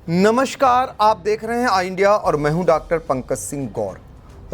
नमस्कार, आप देख रहे हैं आई इंडिया और मैं हूं डॉक्टर पंकज सिंह गौर।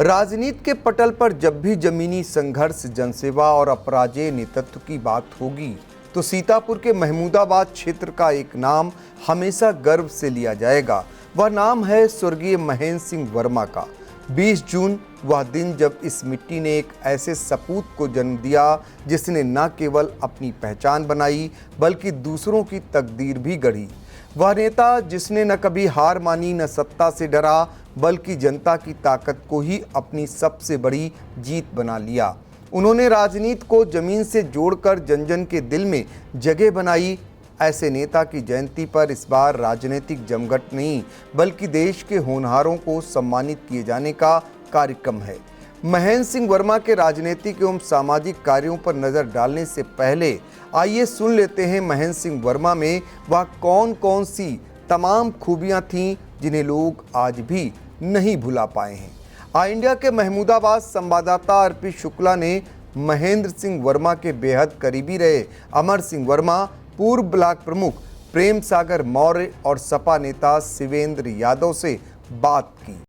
राजनीति के पटल पर जब भी जमीनी संघर्ष, जनसेवा और अपराजेय नेतृत्व की बात होगी तो सीतापुर के महमूदाबाद क्षेत्र का एक नाम हमेशा गर्व से लिया जाएगा। वह नाम है स्वर्गीय महेंद्र सिंह वर्मा का। 20 जून वह दिन जब इस मिट्टी ने एक ऐसे सपूत को जन्म दिया जिसने न केवल अपनी पहचान बनाई बल्कि दूसरों की तकदीर भी गढ़ी। वह नेता जिसने न कभी हार मानी, न सत्ता से डरा, बल्कि जनता की ताकत को ही अपनी सबसे बड़ी जीत बना लिया। उन्होंने राजनीति को जमीन से जोड़कर जन जन के दिल में जगह बनाई। ऐसे नेता की जयंती पर इस बार राजनीतिक जमघट नहीं बल्कि देश के होनहारों को सम्मानित किए जाने का कार्यक्रम है। महेंद्र सिंह वर्मा के राजनीतिक एवं सामाजिक कार्यों पर नजर डालने से पहले आइए सुन लेते हैं महेंद्र सिंह वर्मा में वह कौन कौन सी तमाम खूबियां थीं जिन्हें लोग आज भी नहीं भुला पाए हैं। आई इंडिया के महमूदाबाद संवाददाता अर्पित शुक्ला ने महेंद्र सिंह वर्मा के बेहद करीबी रहे अमर सिंह वर्मा, पूर्व ब्लॉक प्रमुख प्रेम सागर मौर्य और सपा नेता शिवेंद्र यादव से बात की।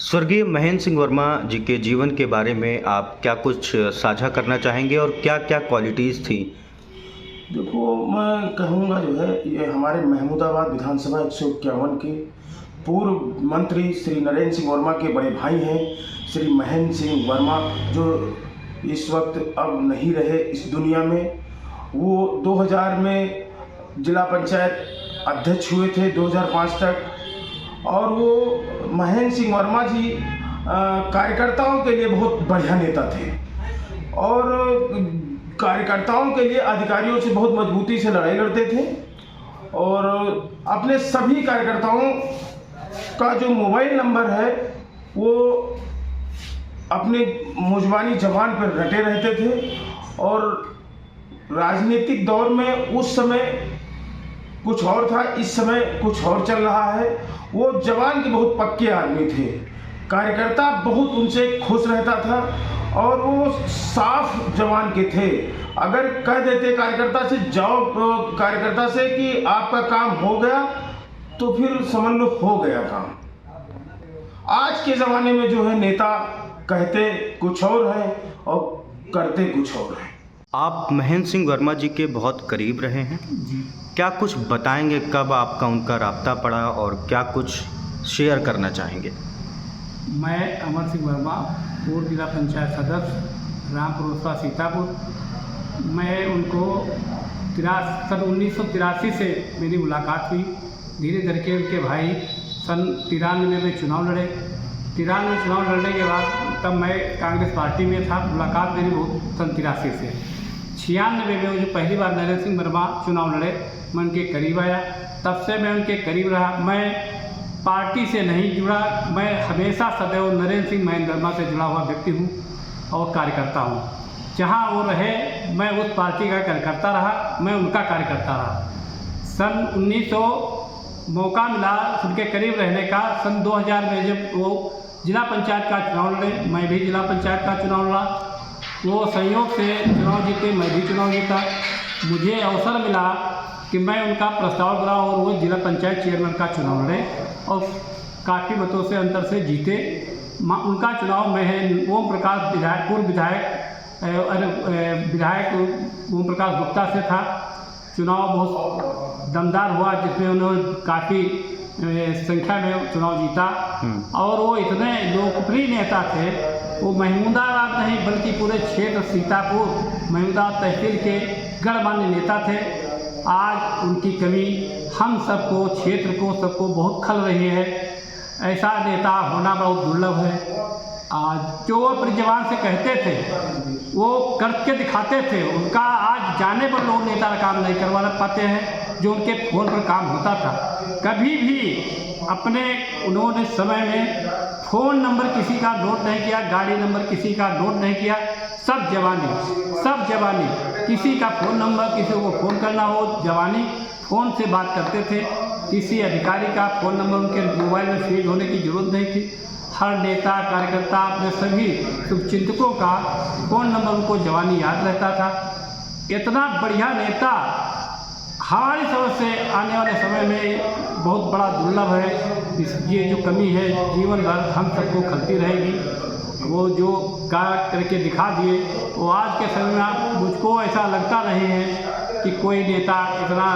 स्वर्गीय महेंद्र सिंह वर्मा जी के जीवन के बारे में आप क्या कुछ साझा करना चाहेंगे और क्या क्या क्वालिटीज़ थी? देखो, मैं कहूँगा जो है ये हमारे महमूदाबाद विधानसभा 151 के पूर्व मंत्री श्री नरेंद्र सिंह वर्मा के बड़े भाई हैं श्री महेंद्र सिंह वर्मा, जो इस वक्त अब नहीं रहे इस दुनिया में। वो 2000 में जिला पंचायत अध्यक्ष हुए थे 2005 तक, और वो महेंद्र सिंह वर्मा जी कार्यकर्ताओं के लिए बहुत बढ़िया नेता थे और कार्यकर्ताओं के लिए अधिकारियों से बहुत मजबूती से लड़ाई लड़ते थे और अपने सभी कार्यकर्ताओं का जो मोबाइल नंबर है वो अपने मुजबानी जबान पर रटे रहते थे। और राजनीतिक दौर में उस समय कुछ और था, इस समय कुछ और चल रहा है। वो जवान के बहुत पक्के आदमी थे, कार्यकर्ता बहुत उनसे खुश रहता था और वो साफ जवान के थे। अगर कह देते कार्यकर्ता से, जाओ कार्यकर्ता से कि आपका काम हो गया, तो फिर समझ लो हो गया काम। आज के ज़माने में जो है नेता कहते कुछ और है और करते कुछ और है। आप महेंद्र सिंह वर्मा जी के बहुत करीब रहे हैं, क्या कुछ बताएंगे कब आपका उनका राब्ता पड़ा और क्या कुछ शेयर करना चाहेंगे? मैं अमर सिंह वर्मा, पूर्व जिला पंचायत सदस्य, रामपुर सीतापुर। मैं उनको सन 1983 से मेरी मुलाकात हुई। धीरे धीरे के उनके भाई सन 93 में चुनाव लड़े। 93 चुनाव लड़ने के बाद तब मैं कांग्रेस पार्टी में था। मुलाकात मेरी बहुत सन 83 से 96 में जो पहली बार नरेंद्र सिंह वर्मा चुनाव लड़े, मैं उनके करीब आया। तब से मैं उनके करीब रहा। मैं पार्टी से नहीं जुड़ा, मैं हमेशा सदैव नरेंद्र सिंह महेंद्र वर्मा से जुड़ा हुआ व्यक्ति हूँ और कार्यकर्ता हूँ। जहाँ वो रहे मैं उस पार्टी का कार्यकर्ता रहा, मैं उनका कार्यकर्ता रहा। सन 1900 मौका मिला उनके करीब रहने का। सन 2000 में जब वो जिला पंचायत का चुनाव लड़े, मैं भी जिला पंचायत का चुनाव लड़ा। वो संयोग से चुनाव जीते, मैं भी चुनाव जीता। मुझे अवसर मिला कि मैं उनका प्रस्ताव करा और वो जिला पंचायत चेयरमैन का चुनाव लड़े और काफ़ी मतों से अंतर से जीते। उनका चुनाव में ओम प्रकाश विधायक, पूर्व विधायक ओम प्रकाश गुप्ता से था। चुनाव बहुत दमदार हुआ जिसमें उन्होंने काफ़ी संख्या में चुनाव जीता और वो इतने लोकप्रिय नेता थे। वो महमूदाबाद नहीं बल्कि पूरे क्षेत्र सीतापुर महमूदाबाद तहसील के गणमान्य नेता थे। आज उनकी कमी हम सबको, क्षेत्र को, सबको बहुत खल रही है। ऐसा नेता होना बहुत दुर्लभ है। आज जो वो अपनी जवान से कहते थे वो करके दिखाते थे। उनका आज जाने पर लोग नेता का काम नहीं करवा पाते हैं जो उनके फ़ोन पर काम होता था। कभी भी अपने उन्होंने समय में फ़ोन नंबर किसी का नोट नहीं किया, गाड़ी नंबर किसी का नोट नहीं किया। सब जवानी, किसी का फ़ोन नंबर, किसी को फ़ोन करना हो, जवानी फ़ोन से बात करते थे। किसी अधिकारी का फ़ोन नंबर उनके मोबाइल में फीड होने की ज़रूरत नहीं थी। हर नेता कार्यकर्ता अपने सभी शुभचिंतकों का फ़ोन नंबर उनको जवानी याद रहता था। इतना बढ़िया नेता हमारी समझ से आने वाले समय में बहुत बड़ा दुर्लभ है। ये जो कमी है जीवन भर हम सबको खलती रहेगी। वो जो कार्य करके दिखा दिए वो आज के समय में मुझको ऐसा लगता नहीं है कि कोई नेता इतना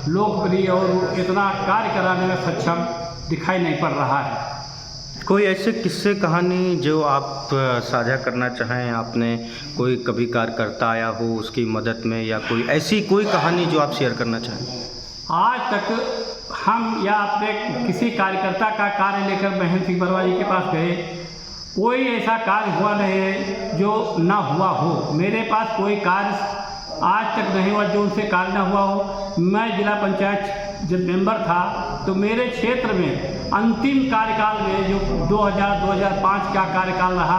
लोकप्रिय और इतना कार्य कराने में सक्षम दिखाई नहीं पड़ रहा है। कोई ऐसे किस्से कहानी जो आप साझा करना चाहें, आपने कोई कभी कार्यकर्ता आया हो उसकी मदद में, या कोई ऐसी कोई कहानी जो आप शेयर करना चाहें? आज तक हम या अपने किसी कार्यकर्ता का कार्य लेकर महेंद्र सिंह वर्मा जी के पास गए, कोई ऐसा कार्य हुआ नहीं है जो ना हुआ हो। मेरे पास कोई कार्य आज तक नहीं हुआ जो उनसे कार्य ना हुआ हो। मैं जिला पंचायत जब मेंबर था तो मेरे क्षेत्र में अंतिम कार्यकाल में जो 2000-2005 का कार्यकाल रहा,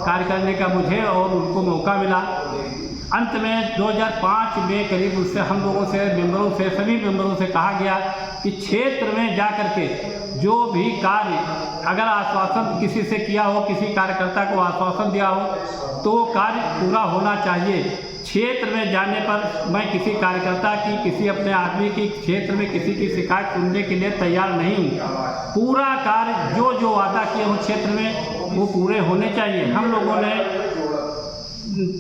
कार्य करने का मुझे और उनको मौका मिला। अंत में 2005 में करीब उससे हम लोगों से मेंबरों से सभी मेंबरों से कहा गया कि क्षेत्र में जा कर के जो भी कार्य अगर आश्वासन किसी से किया हो, किसी कार्यकर्ता को आश्वासन दिया हो तो कार्य पूरा होना चाहिए। क्षेत्र में जाने पर मैं किसी कार्यकर्ता की, किसी अपने आदमी की क्षेत्र में किसी की शिकायत सुनने के लिए तैयार नहीं हूँ। पूरा कार्य जो वादा किए हो क्षेत्र में वो पूरे होने चाहिए। हम लोगों ने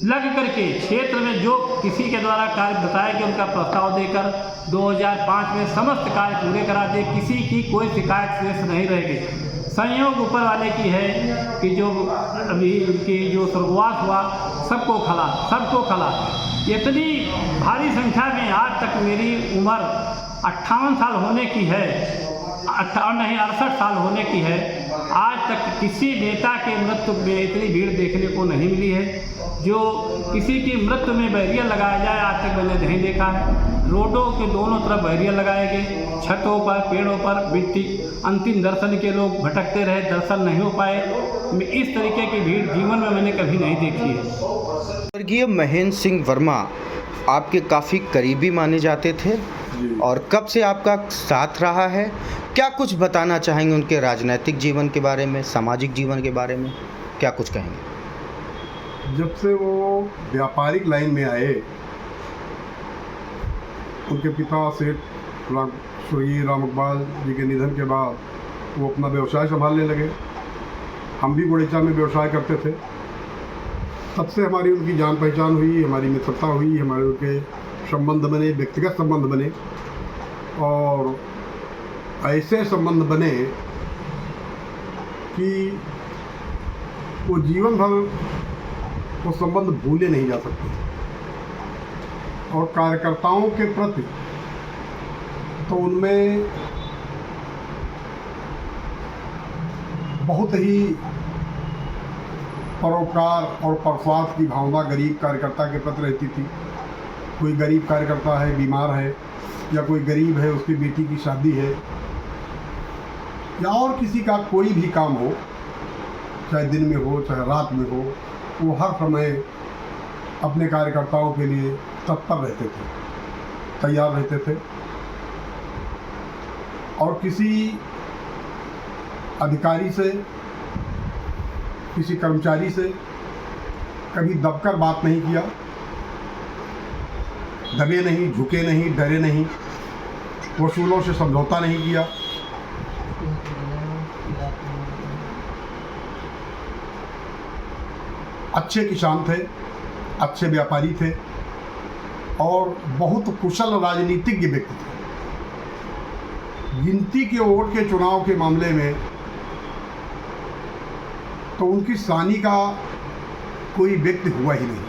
लग करके क्षेत्र में जो किसी के द्वारा कार्य बताया कि उनका प्रस्ताव देकर 2005 में समस्त कार्य पूरे करा दिए। किसी की कोई शिकायत शेष नहीं रह गई। संयोग ऊपर वाले की है कि जो अभी उनकी जो स्वर्गवास हुआ सबको खला। इतनी भारी संख्या में आज तक मेरी उम्र 58 साल होने की है, 68 साल होने की है। आज तक किसी नेता के मृत्यु में इतनी भीड़ देखने को नहीं मिली है। जो किसी की मृत्यु में बैरियर लगाया जाए आज तक मैंने नहीं देखा है। रोडों के दोनों तरफ बैरियर लगाए गए, छतों पर, पेड़ों पर मिट्टी, अंतिम दर्शन के लोग भटकते रहे, दर्शन नहीं हो पाए। इस तरीके की भीड़ जीवन में मैंने कभी नहीं देखी है। स्वर्गीय महेंद्र सिंह वर्मा आपके काफ़ी करीबी माने जाते थे और कब से आपका साथ रहा है? क्या कुछ बताना चाहेंगे उनके राजनीतिक जीवन के बारे में, सामाजिक जीवन के बारे में, क्या कुछ कहेंगे? जब से वो व्यापारिक लाइन में आए, उनके पिता सेठ स्वर्गीय राम इकबाल जी के निधन के बाद वो अपना व्यवसाय संभालने लगे। हम भी गुड़ीचा में व्यवसाय करते थे। तब से हमारी उनकी जान पहचान हुई, हमारी मित्रता हुई, हमारे उनके संबंध बने, व्यक्तिगत संबंध बने और ऐसे संबंध बने कि वो जीवन भर वो संबंध भूले नहीं जा सकते। और कार्यकर्ताओं के प्रति तो उनमें बहुत ही परोपकार और परस्वार्थ की भावना गरीब कार्यकर्ता के प्रति रहती थी। कोई गरीब कार्यकर्ता है, बीमार है, या कोई गरीब है, उसकी बेटी की शादी है, या और किसी का कोई भी काम हो, चाहे दिन में हो चाहे रात में हो, वो हर समय अपने कार्यकर्ताओं के लिए तत्पर रहते थे, तैयार रहते थे। और किसी अधिकारी से, किसी कर्मचारी से कभी दबकर बात नहीं किया, दबे नहीं, झुके नहीं, डरे नहीं, वसूलों से समझौता नहीं किया। अच्छे किसान थे, अच्छे व्यापारी थे और बहुत कुशल राजनीतिज्ञ व्यक्ति थे। गिनती के वोट के चुनाव के मामले में तो उनकी सानी का कोई व्यक्ति हुआ ही नहीं।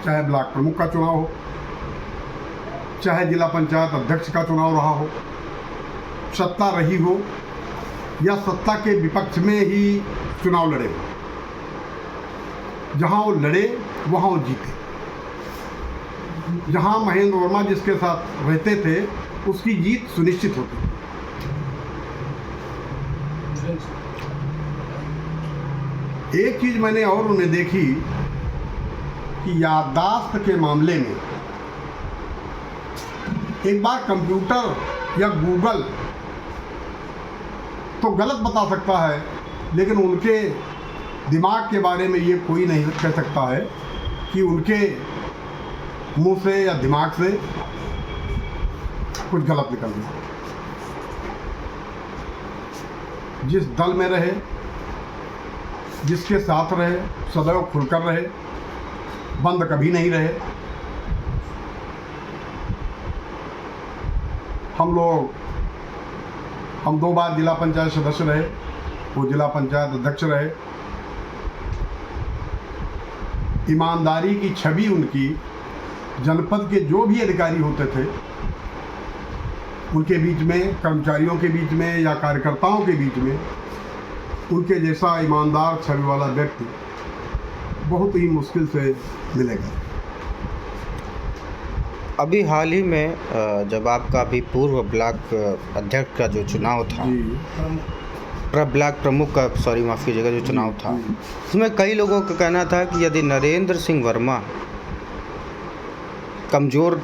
चाहे ब्लॉक प्रमुख का चुनाव हो, चाहे जिला पंचायत अध्यक्ष का चुनाव रहा हो, सत्ता रही हो या सत्ता के विपक्ष में ही चुनाव लड़े हो, जहां वो लड़े वहां वो जीते। जहां महेंद्र वर्मा जिसके साथ रहते थे उसकी जीत सुनिश्चित होती थी। एक चीज मैंने और उन्हें देखी कि याददाश्त के मामले में एक बार कंप्यूटर या गूगल तो गलत बता सकता है, लेकिन उनके दिमाग के बारे में ये कोई नहीं कह सकता है कि उनके मुंह से या दिमाग से कुछ गलत निकल गया। जिस दल में रहे, जिसके साथ रहे, सदैव खुलकर रहे, बंद कभी नहीं रहे। हम 2 बार जिला पंचायत सदस्य रहे, वो जिला पंचायत अध्यक्ष रहे। ईमानदारी की छवि उनकी जनपद के जो भी अधिकारी होते थे उनके बीच में, कर्मचारियों के बीच में या कार्यकर्ताओं के बीच में, उनके जैसा ईमानदार छवि वाला व्यक्ति बहुत ही मुश्किल से मिलेगा। अभी हाल ही में जब आपका अभी पूर्व ब्लॉक अध्यक्ष का जो चुनाव था, ब्लॉक प्रमुख का, सॉरी माफ़ कीजिएगा, जो चुनाव था, उसमें कई लोगों का कहना था कि यदि नरेंद्र सिंह वर्मा कमज़ोर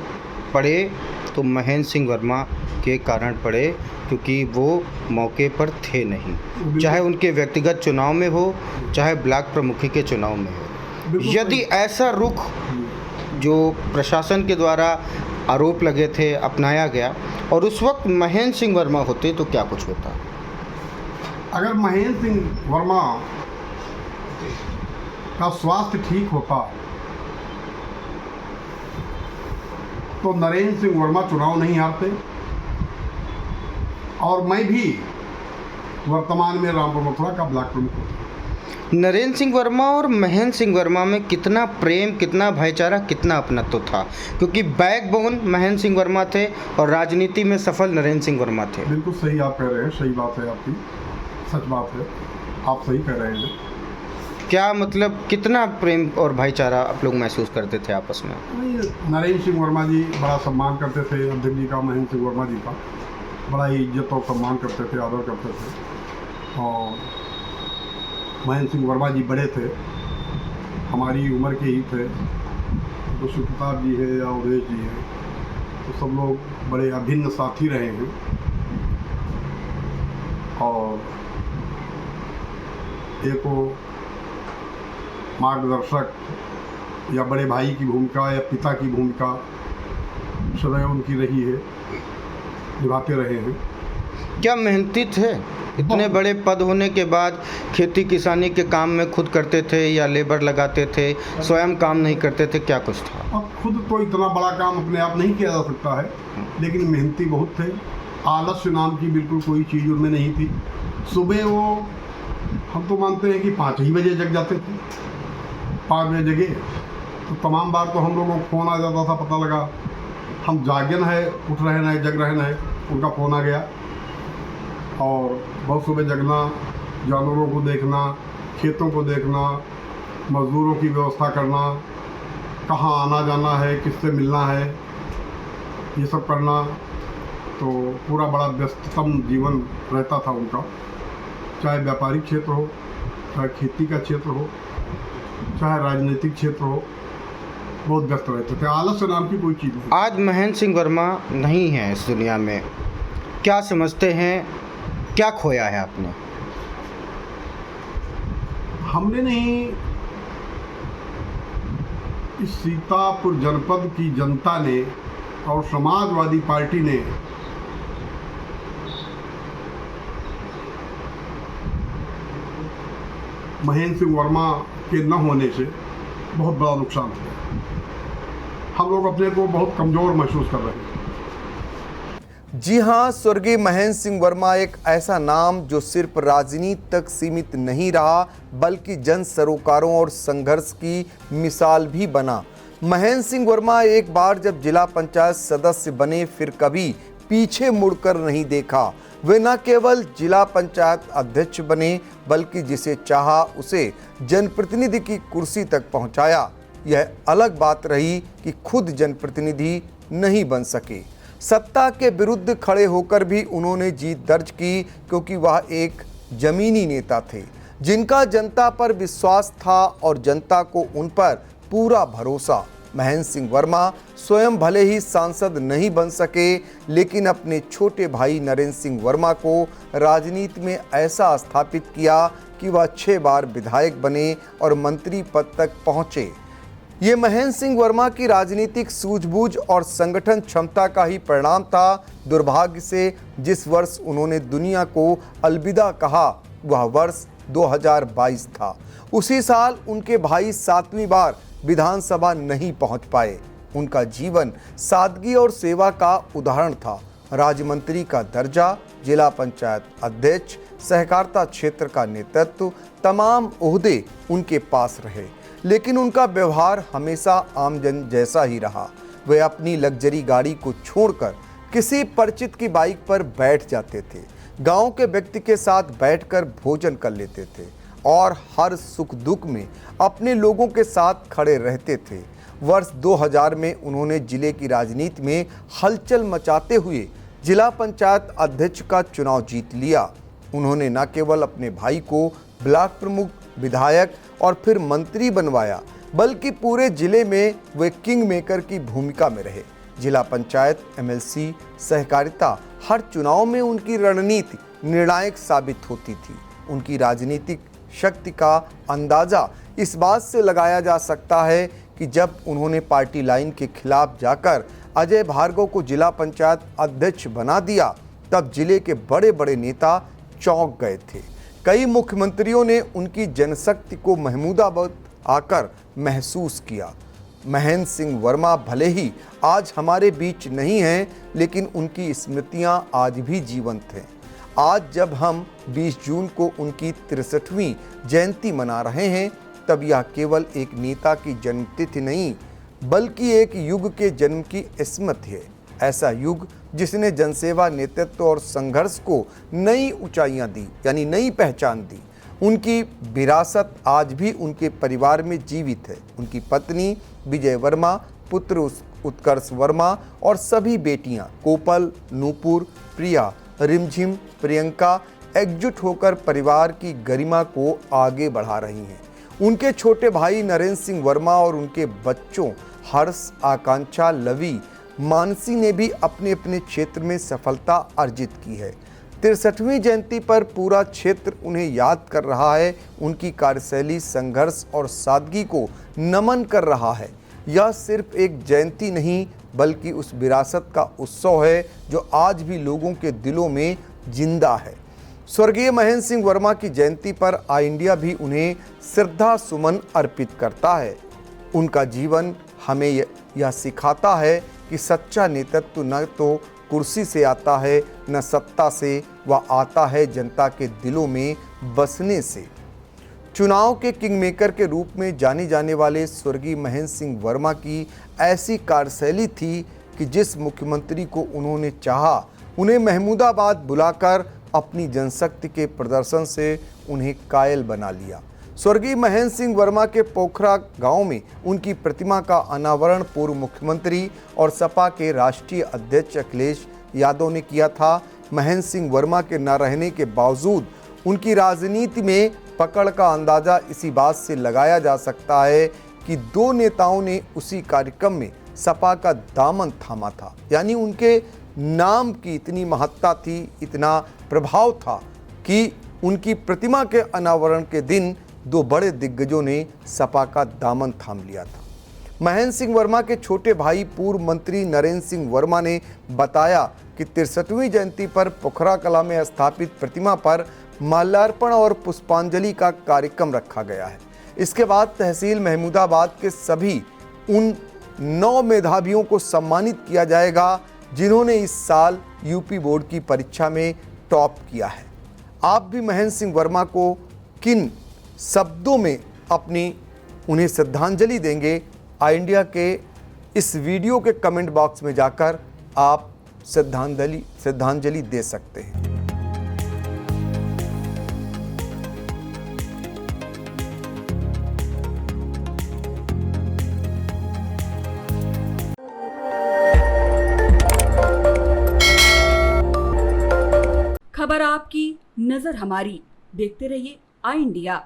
पड़े तो महेंद्र सिंह वर्मा के कारण पड़े, क्योंकि वो मौके पर थे नहीं, चाहे उनके व्यक्तिगत चुनाव में हो, चाहे ब्लॉक प्रमुखी के चुनाव में हो। यदि ऐसा रुख जो प्रशासन के द्वारा आरोप लगे थे अपनाया गया और उस वक्त महेंद्र सिंह वर्मा होते तो क्या कुछ होता? अगर महेंद्र सिंह वर्मा का स्वास्थ्य ठीक होता तो नरेंद्र सिंह वर्मा चुनाव नहीं हारते और मैं भी वर्तमान में रामपुर मथुरा का ब्लॉक प्रमुख हूँ। नरेंद्र सिंह वर्मा और महेंद्र सिंह वर्मा में कितना प्रेम, कितना भाईचारा, कितना अपनत्व था, क्योंकि बैकबोन महेंद्र सिंह वर्मा थे और राजनीति में सफल नरेंद्र सिंह वर्मा थे। बिल्कुल सही आप कह रहे हैं, सही बात है आपकी, सच बात है, आप सही कह रहे हैं। क्या मतलब कितना प्रेम और भाईचारा आप लोग महसूस करते थे आपस में? नरेंद्र सिंह वर्मा जी बड़ा सम्मान करते थे अध्यक्ष जी का, महेंद्र सिंह वर्मा जी का बड़ा ही इज्जत और सम्मान करते थे, आदर करते थे। और महेंद्र सिंह वर्मा जी बड़े थे, हमारी उम्र के ही थे, तो सुप्रताप जी है या उदेश जी है, तो सब लोग बड़े अभिन्न साथी रहे हैं। और एक वो मार्गदर्शक या बड़े भाई की भूमिका या पिता की भूमिका सदैव उनकी रही है, निभाते रहे हैं। क्या मेहनती थे? इतने बड़े पद होने के बाद खेती किसानी के काम में खुद करते थे या लेबर लगाते थे, स्वयं काम नहीं करते थे, क्या कुछ था? अब खुद तो इतना बड़ा काम अपने आप नहीं किया जा सकता है, लेकिन मेहनती बहुत थे। आलस्य नाम की बिल्कुल कोई चीज़ उनमें नहीं थी। सुबह वो, हम तो मानते हैं कि 5 ही बजे जग जाते थे, 5 बजे जगे तो तमाम बार तो हम लोगों को फ़ोन आ जाता था, पता लगा हम जागन है, उठ रहे हैं, जग रहे हैं, उनका फ़ोन आ गया। और बहुत सुबह जगना, जानवरों को देखना, खेतों को देखना, मज़दूरों की व्यवस्था करना, कहाँ आना जाना है, किससे मिलना है, ये सब करना, तो पूरा बड़ा व्यस्ततम जीवन रहता था उनका। चाहे व्यापारिक क्षेत्र हो, चाहे खेती का क्षेत्र हो, चाहे राजनीतिक क्षेत्र हो, बहुत व्यस्त रहते थे। आलस्य नाम की कोई चीज़ नहीं। आज महेंद्र सिंह वर्मा नहीं है इस दुनिया में, क्या समझते हैं, क्या खोया है आपने? हमने नहीं, इस सीतापुर जनपद की जनता ने और समाजवादी पार्टी ने महेंद्र सिंह वर्मा के न होने से बहुत बड़ा नुकसान हुआ। हम लोग अपने को बहुत कमज़ोर महसूस कर रहे हैं। जी हां, स्वर्गीय महेंद्र सिंह वर्मा एक ऐसा नाम जो सिर्फ राजनीति तक सीमित नहीं रहा, बल्कि जन सरोकारों और संघर्ष की मिसाल भी बना। महेंद्र सिंह वर्मा एक बार जब जिला पंचायत सदस्य बने, फिर कभी पीछे मुड़कर नहीं देखा। वे न केवल जिला पंचायत अध्यक्ष बने, बल्कि जिसे चाहा उसे जनप्रतिनिधि की कुर्सी तक पहुंचाया। यह अलग बात रही कि खुद जनप्रतिनिधि नहीं बन सके। सत्ता के विरुद्ध खड़े होकर भी उन्होंने जीत दर्ज की, क्योंकि वह एक जमीनी नेता थे जिनका जनता पर विश्वास था और जनता को उन पर पूरा भरोसा। महेंद्र सिंह वर्मा स्वयं भले ही सांसद नहीं बन सके, लेकिन अपने छोटे भाई नरेंद्र सिंह वर्मा को राजनीति में ऐसा स्थापित किया कि वह 6 बार विधायक बने और मंत्री पद तक पहुंचे। ये महेंद्र सिंह वर्मा की राजनीतिक सूझबूझ और संगठन क्षमता का ही परिणाम था। दुर्भाग्य से जिस वर्ष उन्होंने दुनिया को अलविदा कहा वह वर्ष 2022 था। उसी साल उनके भाई 7वीं बार विधानसभा नहीं पहुंच पाए। उनका जीवन सादगी और सेवा का उदाहरण था। राज्य मंत्री का दर्जा, जिला पंचायत अध्यक्ष, सहकारिता क्षेत्र का नेतृत्व, तमाम ओहदे उनके पास रहे, लेकिन उनका व्यवहार हमेशा आमजन जैसा ही रहा। वे अपनी लग्जरी गाड़ी को छोड़कर किसी परिचित की बाइक पर बैठ जाते थे, गांव के व्यक्ति के साथ बैठकर भोजन कर लेते थे और हर सुख दुख में अपने लोगों के साथ खड़े रहते थे। वर्ष 2000 में उन्होंने जिले की राजनीति में हलचल मचाते हुए जिला पंचायत अध्यक्ष का चुनाव जीत लिया। उन्होंने न केवल अपने भाई को ब्लॉक प्रमुख, विधायक और फिर मंत्री बनवाया, बल्कि पूरे जिले में वे किंग मेकर की भूमिका में रहे। जिला पंचायत, एमएलसी, सहकारिता, हर चुनाव में उनकी रणनीति निर्णायक साबित होती थी। उनकी राजनीतिक शक्ति का अंदाजा इस बात से लगाया जा सकता है कि जब उन्होंने पार्टी लाइन के खिलाफ जाकर अजय भार्गव को जिला पंचायत अध्यक्ष बना दिया, तब जिले के बड़े बड़े नेता चौंक गए थे। कई मुख्यमंत्रियों ने उनकी जनशक्ति को महमूदाबाद आकर महसूस किया। महेंद्र सिंह वर्मा भले ही आज हमारे बीच नहीं हैं, लेकिन उनकी स्मृतियां आज भी जीवंत हैं। आज जब हम 20 जून को उनकी 63वीं जयंती मना रहे हैं, तब यह केवल एक नेता की जन्मतिथि नहीं, बल्कि एक युग के जन्म की स्मृति है। ऐसा युग जिसने जनसेवा, नेतृत्व और संघर्ष को नई ऊंचाइयां दी, यानी नई पहचान दी। उनकी विरासत आज भी उनके परिवार में जीवित है। उनकी पत्नी विजय वर्मा, पुत्र उत्कर्ष वर्मा और सभी बेटियां कोपल, नूपुर, प्रिया, रिमझिम, प्रियंका एकजुट होकर परिवार की गरिमा को आगे बढ़ा रही हैं। उनके छोटे भाई नरेंद्र सिंह वर्मा और उनके बच्चों हर्ष, आकांक्षा, लवी, मानसी ने भी अपने अपने क्षेत्र में सफलता अर्जित की है। 63वीं जयंती पर पूरा क्षेत्र उन्हें याद कर रहा है। उनकी कार्यशैली, संघर्ष और सादगी को नमन कर रहा है। यह सिर्फ एक जयंती नहीं, बल्कि उस विरासत का उत्सव है जो आज भी लोगों के दिलों में जिंदा है। स्वर्गीय महेंद्र सिंह वर्मा की जयंती पर ऑल इंडिया भी उन्हें श्रद्धा सुमन अर्पित करता है। उनका जीवन हमें यह सिखाता है कि सच्चा नेतृत्व न तो कुर्सी से आता है, न सत्ता से, वह आता है जनता के दिलों में बसने से। चुनाव के किंग मेकर के रूप में जाने जाने वाले स्वर्गीय महेंद्र सिंह वर्मा की ऐसी कार्यशैली थी कि जिस मुख्यमंत्री को उन्होंने चाहा, उन्हें महमूदाबाद बुलाकर अपनी जनशक्ति के प्रदर्शन से उन्हें कायल बना लिया। स्वर्गीय महेंद्र सिंह वर्मा के पोखरा गांव में उनकी प्रतिमा का अनावरण पूर्व मुख्यमंत्री और सपा के राष्ट्रीय अध्यक्ष अखिलेश यादव ने किया था। महेंद्र सिंह वर्मा के न रहने के बावजूद उनकी राजनीति में पकड़ का अंदाजा इसी बात से लगाया जा सकता है कि दो नेताओं ने उसी कार्यक्रम में सपा का दामन थामा था। यानी उनके नाम की इतनी महत्ता थी, इतना प्रभाव था कि उनकी प्रतिमा के अनावरण के दिन दो बड़े दिग्गजों ने सपा का दामन थाम लिया था। महेंद्र सिंह वर्मा के छोटे भाई पूर्व मंत्री नरेंद्र सिंह वर्मा ने बताया कि 63वीं जयंती पर पोखरा कला में स्थापित प्रतिमा पर माल्यार्पण और पुष्पांजलि का कार्यक्रम रखा गया है। इसके बाद तहसील महमूदाबाद के सभी उन 9 मेधावियों को सम्मानित किया जाएगा जिन्होंने इस साल यूपी बोर्ड की परीक्षा में टॉप किया है। आप भी महेंद्र सिंह वर्मा को किन शब्दों में अपनी उन्हें श्रद्धांजलि देंगे, ऑल इंडिया के इस वीडियो के कमेंट बॉक्स में जाकर आप श्रद्धांजलि दे सकते हैं। खबर आपकी, नजर हमारी। देखते रहिए ऑल इंडिया।